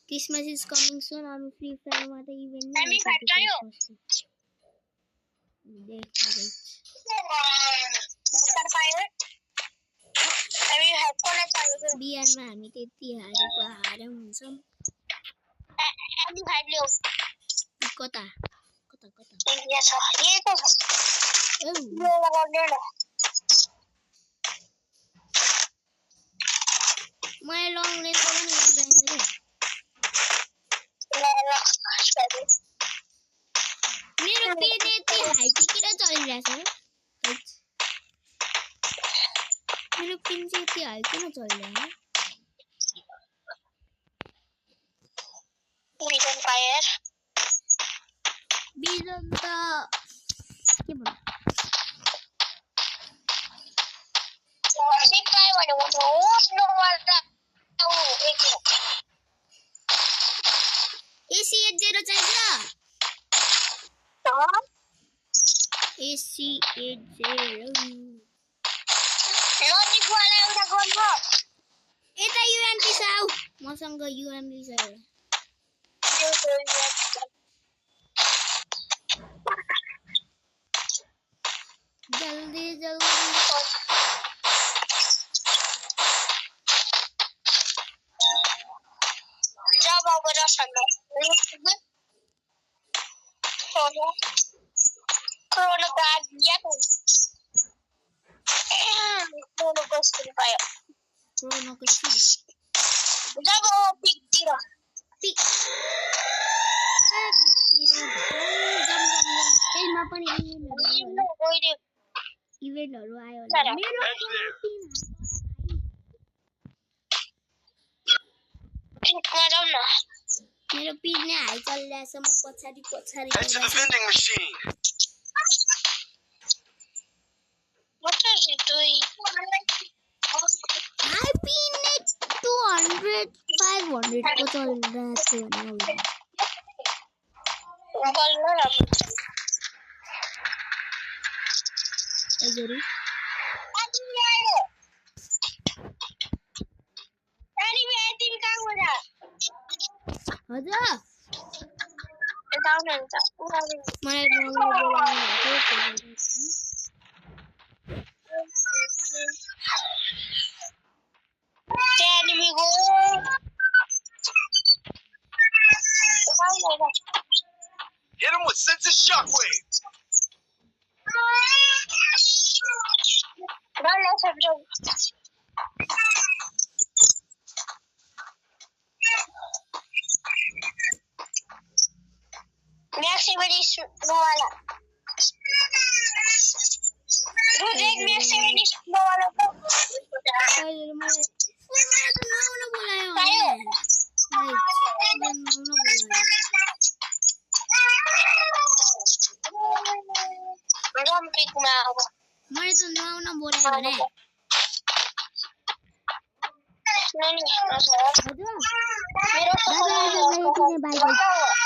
Christmas is coming soon. I'm free fire में तो event नहीं हामी फाइट चाहियो देख सर फायर हामी हेडफोन चाहियो बिहारमा हामी त्यति हारेको हार्यौं हुन्छौं हामी फाइट ल्याऊ कता यहाँ छ यही त छ यो लगाउने न मलाई लङ रेन्ज पनि चाहिन्छ के मेरो पेज यति हाई किन चलिरहेछ मेरो पिन चाहिँ यति हाई किन चलिरहेछ विजन फायर बिजन त के भन्नु सिक पाए भनेको त हो नो वाला AC80 चाहिन्छ AC80 लजिक वाला एउटा गर्छ यता UMP छ आउ मसँग UMP छ जल्दी जब अब रसन कोरोना कार्ड दिया तो कोरोना को स्किल पाया कोरोना को स्किल जब वो पिक दिया पिक त्यसमा पनि इभेन्टहरु आयो होला मेरो पिन नै हाई चलिरहेछ म पछाडी What is it doing? High pin नै 200 500 को चलिरहेछ भने Ajari. Aja. Mana Hit him with sensitive shockwaves. मैले त नआउन बोलाए भने मेरो